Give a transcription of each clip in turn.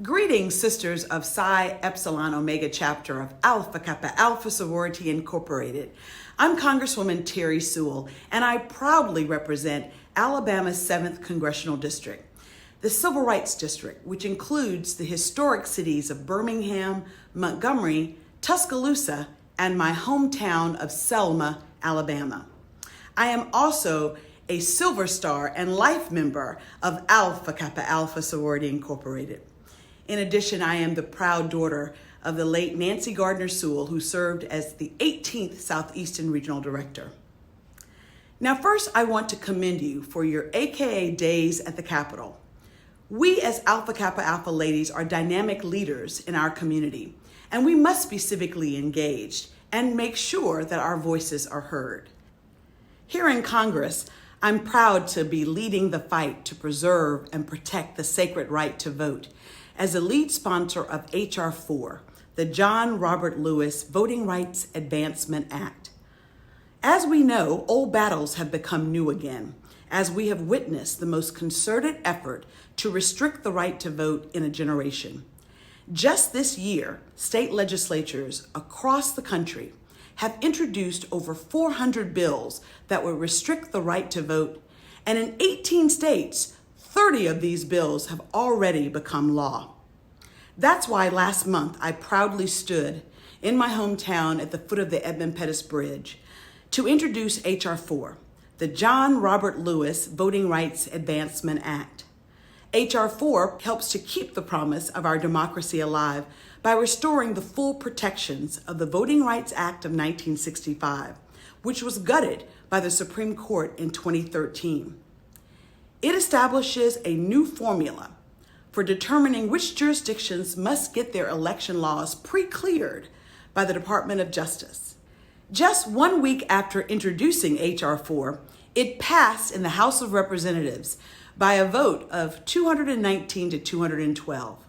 Greetings, sisters of Psi Epsilon Omega chapter of Alpha Kappa Alpha Sorority Incorporated. I'm Congresswoman Terry Sewell, and I proudly represent Alabama's 7th Congressional District, the Civil Rights District, which includes the historic cities of Birmingham, Montgomery, Tuscaloosa, and my hometown of Selma, Alabama. I am also a Silver Star and Life member of Alpha Kappa Alpha Sorority Incorporated. In addition, I am the proud daughter of the late Nancy Gardner Sewell, who served as the 18th Southeastern Regional Director. Now, first, I want to commend you for your AKA Days at the Capitol. We as Alpha Kappa Alpha ladies are dynamic leaders in our community, and we must be civically engaged and make sure that our voices are heard. Here in Congress, I'm proud to be leading the fight to preserve and protect the sacred right to vote as the lead sponsor of H.R. 4, the John Robert Lewis Voting Rights Advancement Act. As we know, old battles have become new again, as we have witnessed the most concerted effort to restrict the right to vote in a generation. Just this year, state legislatures across the country have introduced over 400 bills that will restrict the right to vote, and in 18 states, 30 of these bills have already become law. That's why last month I proudly stood in my hometown at the foot of the Edmund Pettus Bridge to introduce H.R. 4, the John Robert Lewis Voting Rights Advancement Act. H.R. 4 helps to keep the promise of our democracy alive by restoring the full protections of the Voting Rights Act of 1965, which was gutted by the Supreme Court in 2013. It establishes a new formula for determining which jurisdictions must get their election laws pre-cleared by the Department of Justice. Just 1 week after introducing H.R. 4, it passed in the House of Representatives by a vote of 219 to 212.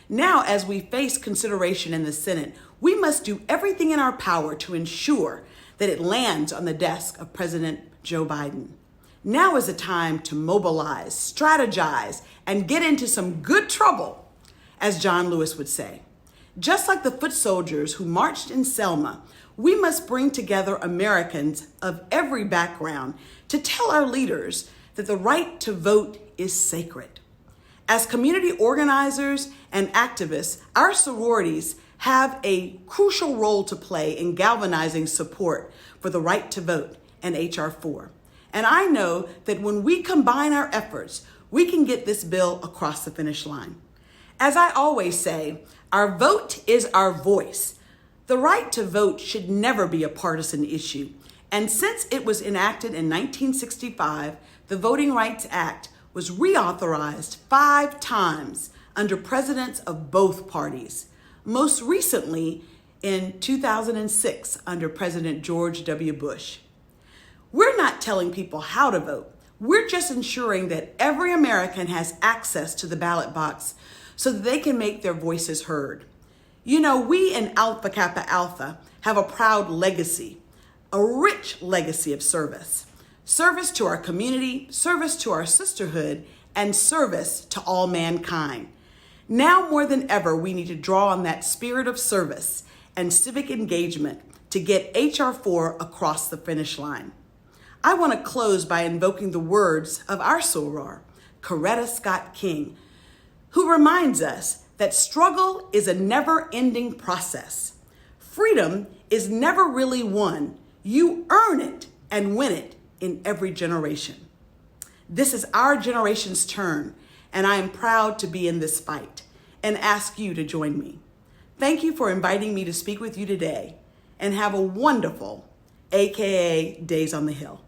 Now, as we face consideration in the Senate, we must do everything in our power to ensure that it lands on the desk of President Joe Biden. Now is the time to mobilize, strategize, and get into some good trouble, as John Lewis would say. Just like the foot soldiers who marched in Selma, we must bring together Americans of every background to tell our leaders that the right to vote is sacred. As community organizers and activists, our sororities have a crucial role to play in galvanizing support for the right to vote and H.R. 4. And I know that when we combine our efforts, we can get this bill across the finish line. As I always say, our vote is our voice. The right to vote should never be a partisan issue. And since it was enacted in 1965, the Voting Rights Act was reauthorized 5 times under presidents of both parties, most recently in 2006 under President George W. Bush. We're not telling people how to vote. We're just ensuring that every American has access to the ballot box so that they can make their voices heard. You know, we in Alpha Kappa Alpha have a proud legacy, a rich legacy of service. Service to our community, service to our sisterhood, and service to all mankind. Now more than ever, we need to draw on that spirit of service and civic engagement to get H.R. 4 across the finish line. I want to close by invoking the words of our soror, Coretta Scott King, who reminds us that struggle is a never-ending process. Freedom is never really won. You earn it and win it in every generation. This is our generation's turn, and I am proud to be in this fight and ask you to join me. Thank you for inviting me to speak with you today, and have a wonderful AKA Days on the Hill.